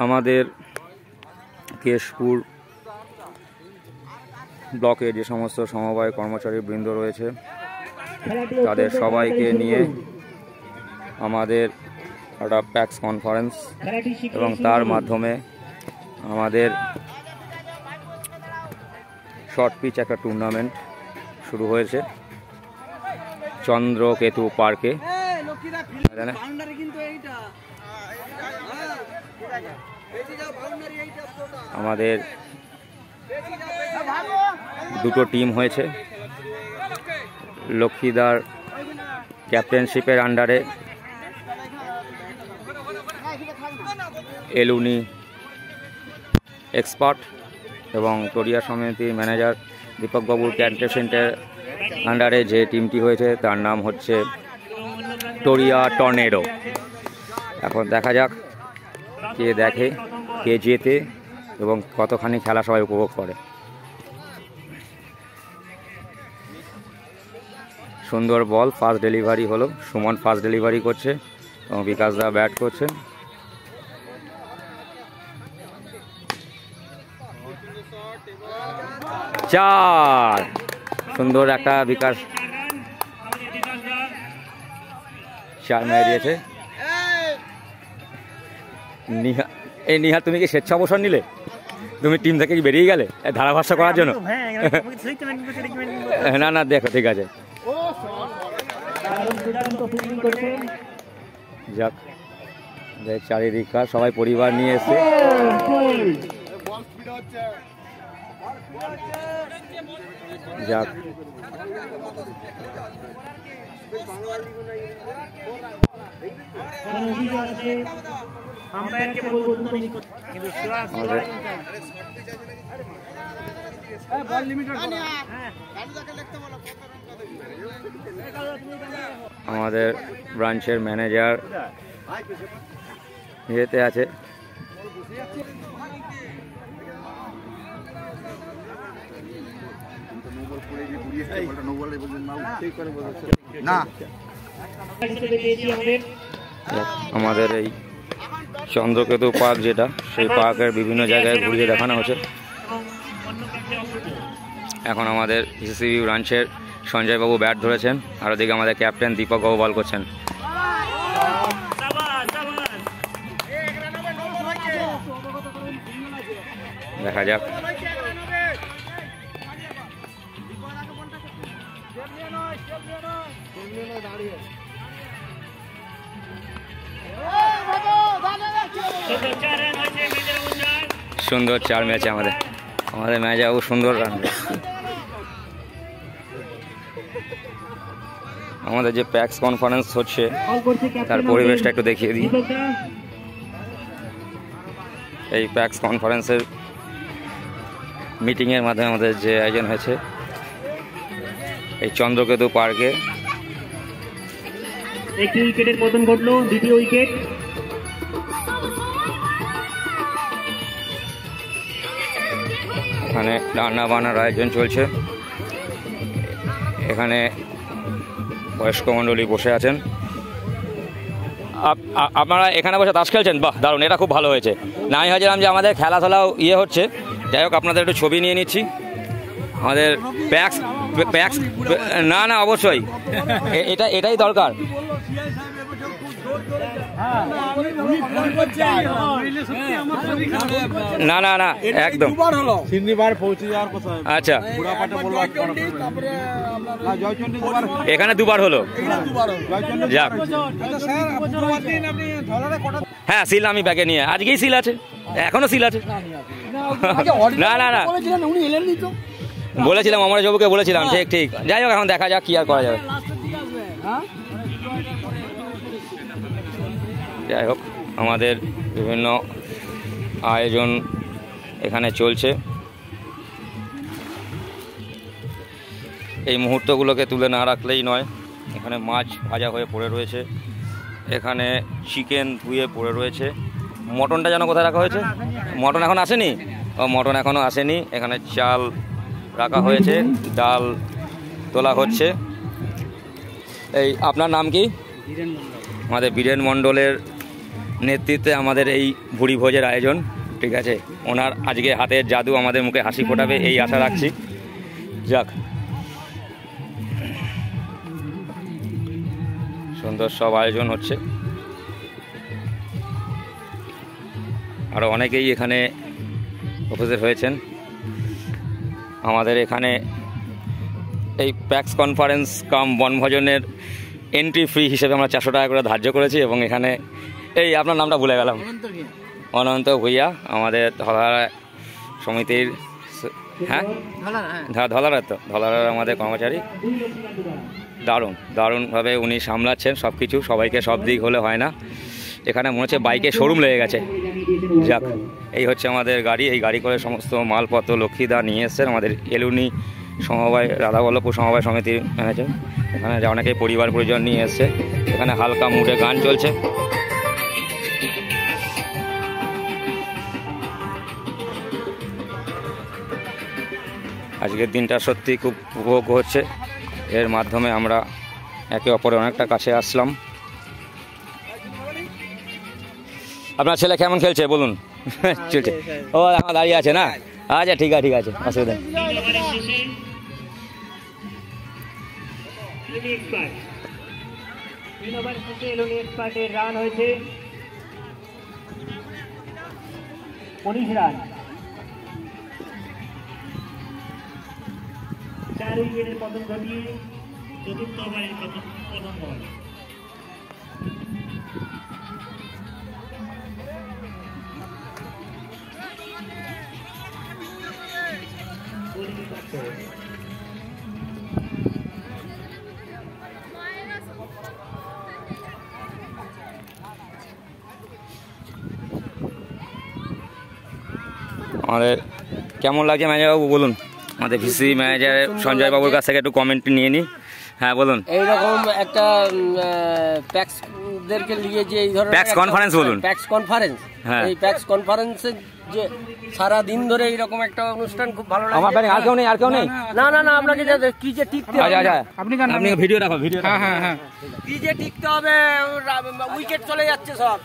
আমাদের কেশপুর ব্লকে যে সমস্ত সমবায় কর্মচারী বৃন্দ রয়েছে তাদের সবাইকে নিয়ে আমাদের একটা প্যাক্স কনফারেন্স এবং তার মাধ্যমে আমাদের শর্ট পিচ একটা টুর্নামেন্ট শুরু হয়েছে চন্দ্রকেতু পার্কে। আমাদের দুটো টিম হয়েছে। লক্ষ্মীদার ক্যাপ্টেনশিপের আন্ডারে এলুনি এক্সপার্ট এবং তরিয়া সমিতির ম্যানেজার দীপকবাবুর ক্যাপ্টেনশিপের আন্ডারে যে টিমটি হয়েছে তার নাম হচ্ছে তরিয়া টর্নেডো। এখন দেখা যাক কে দেখে, কে জেতে এবং কতখানি খেলা সবাই উপভোগ করে। সুন্দর বল, ফার্স্ট ডেলিভারি হলো, সুমন ফার্স্ট ডেলিভারি করছে এবং বিকাশ দা ব্যাট করছে। চার, সুন্দর একটা বিকাশ চার মেরে দিয়েছে। এই নিহা, তুমি কি স্বেচ্ছা অবসর নিলে? তুমি টিম থেকে কি বেরিয়ে গেলে ধারাভাষ্য করার জন্য? না না, দেখো ঠিক আছে, যাক চারিদিককার সবাই পরিবার নিয়ে এসে যাক আমাদের ব্রাঞ্চের ম্যানেজার ইয়েতে আছে। আমাদের এই চন্দ্রকেতু পার্ক যেটা, সেই পার্কের বিভিন্ন জায়গায় ঘুরিয়ে দেখানো হচ্ছে। এখন আমাদের সিসিবি ব্রাঞ্চের সঞ্জয়বাবু ব্যাট ধরেছেন, আর ওদিকে আমাদের ক্যাপ্টেন দীপকবাবু বল করছেন। দেখা যাক সুন্দর চার ম্যাচে আমাদের ম্যাচবাবু সুন্দর রান। আমাদের যে প্যাক্স কনফারেন্স হচ্ছে তার পরিবেশটা একটু দেখিয়ে দিই। এই প্যাক্স কনফারেন্সের মিটিংয়ের মাধ্যমে আমাদের যে আয়োজন হয়েছে এই চন্দ্রকেতু পার্কে। একটি উইকেটের পতন ঘটলো, দ্বিতীয় উইকেট। এখানে রান্না বান্নার আয়োজন চলছে। এখানে বয়স্ক মণ্ডলী বসে আছেন। আপনারা এখানে বসে তাস খেলছেন? বাহ, দারুণ, এটা খুব ভালো হয়েছে। না আমি ভাবছিলাম যে আমাদের খেলাধুলাও হচ্ছে। যাই হোক, আপনাদের একটু ছবি নিয়ে নিচ্ছি। আমাদের প্যাক্স না না অবশ্যই এটাই দরকার। না না না একদম আচ্ছা, এখানে দুবার হলো। যাক, হ্যাঁ সিল আমি ব্যাগে নিয়ে, আজকেই সিল আছে, এখনো সিল আছে। না না না বলেছিলাম, আমরা জবুকে বলেছিলাম। ঠিক ঠিক, যাই হোক এখন দেখা যাক কি আর করা যাবে। যাই হোক, আমাদের বিভিন্ন আয়োজন এখানে চলছে। এই মুহূর্তগুলোকে তুলে না রাখলেই নয়। এখানে মাছ ভাজা হয়ে পড়ে রয়েছে, এখানে চিকেন ধুয়ে পড়ে রয়েছে। মটনটা যেন কোথায় রাখা হয়েছে? মটন এখন আসেনি? ও মটন এখনও আসেনি। এখানে চাল রাখা হয়েছে, ডাল তোলা হচ্ছে। এই আপনার নাম কি? আমাদের বীরেন মণ্ডলের নেতৃত্বে আমাদের এই ভুড়ি ভোজের আয়োজন, ঠিক আছে। ওনার আজকে হাতের জাদু আমাদের মুখে হাসি ফোটাবে এই আশা রাখছি। যাক, সুন্দর সব আয়োজন হচ্ছে। আরও অনেকেই এখানে উপস্থিত হয়েছেন। আমাদের এখানে এই প্যাক্স কনফারেন্স কাম বনভোজনের এন্ট্রি ফি হিসেবে আমরা 400 টাকা করে ধার্য করেছি। এবং এখানে এই আপনার নামটা ভুলে গেলাম, অনন্ত ভূঁইয়া, আমাদের ধলারা সমিতির, হ্যাঁ ধলারা, তো ধলারার আমাদের কর্মচারী। দারুণভাবে উনি সামলাচ্ছেন সব কিছু। সবাইকে সব দিক হলে হয় না, এখানে মনে হচ্ছে বাইকে শোরুম লেগে গেছে। যাক, এই হচ্ছে আমাদের গাড়ি। এই গাড়ি করে সমস্ত মালপত্র লক্ষ্মীদা নিয়ে এসছেন, আমাদের এলুনি সমবায়, রাধাবল্লভপুর সমবায় সমিতির ম্যানেজার। এখানে যা অনেকেই পরিবার পরিজন নিয়ে এসছে। এখানে হালকা মুডে গান চলছে। আজকের দিনটা সত্যি খুব উপভোগ হচ্ছে। এর মাধ্যমে আমরা একে অপরের অনেকটা কাছে আসলাম। আপনার ছেলে কেমন খেলছে বলুন? চলছে, ও এখন দাঁড়িয়ে আছে না? আচ্ছা, ঠিক আছে, অসুবিধা নেই। রান হয়েছে 19 রান, 4 উইকেটের পতন ঘটিয়ে চতুর্থ ওভারের প্রথম বল। আমাদের কেমন লাগছে ম্যানেজারবাবু বলুন? আমাদের ভিসি ম্যানেজার সঞ্জয় বাবুর কাছ থেকে একটু কমেন্ট নিয়ে নিই। হ্যাঁ বলুন। এইরকম একটা প্যাক্সদেরকে নিয়ে যে এই ধরনের প্যাক্স কনফারেন্স বলুন, প্যাক্স কনফারেন্স, হ্যাঁ এই প্যাক্স কনফারেন্সে যে সারা দিন ধরে এইরকম একটা অনুষ্ঠান খুব ভালো লাগে। আমার বাড়ি আর কেউ নেই? না, আপনাকে কি যে টিকতে হবে, আপনি ভিডিও রাখো, ভিডিও। হ্যাঁ, কি যে টিকতে হবে, উইকেট চলে যাচ্ছে সব।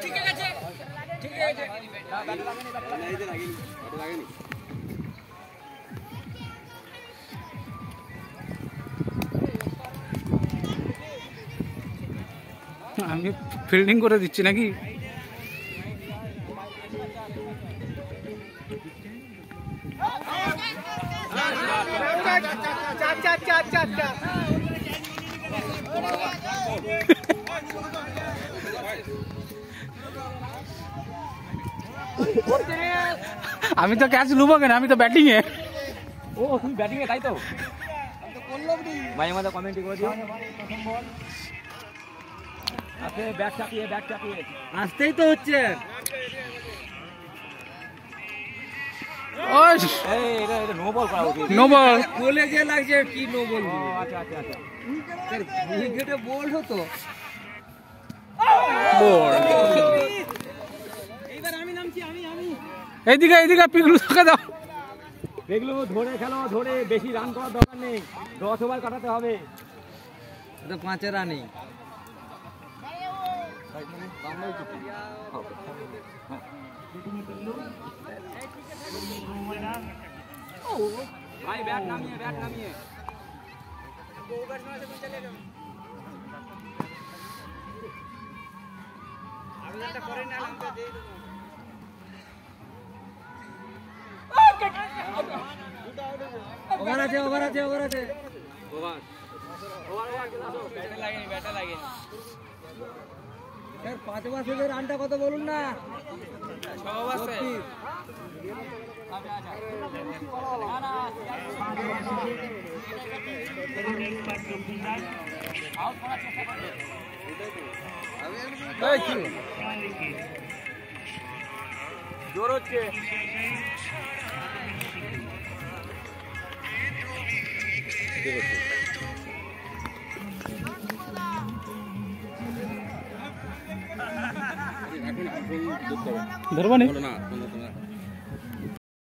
ঠিক আছে। আমি ফিল্ডিং করে দিচ্ছি নাকি? আমি তো ক্যাচ লুবো কেন, আমি তো ব্যাটিং এ। ও তুমি ব্যাটিং এ, তাই তো মাঝে মাঝে কমেন্ট করে দিও। আপনি ব্যাট চাপিয়ে আসতেই তো হচ্ছে। এটা নো বল করা উচিত। নো বল বলে যে লাগছে কি নো বল। আচ্ছা, উইকেটে বোল্ড হতো। এইবার আমি নামছি, আমি এইদিকে পিগলু তোকে দাও। এগুলো ধরে খেলো, ধরে বেশি রান করার দরকার নেই, 10 ওভার কাটাতে হবে। এটা 5 রানই। ভাই ব্যাট নামিয়ে ওভার আছে। ব্যাটে লাগে। স্যার 5 ওভার শেষে রানটা কত বলুন না? 6 ওভার। জোর হচ্ছে। ধরবো নি না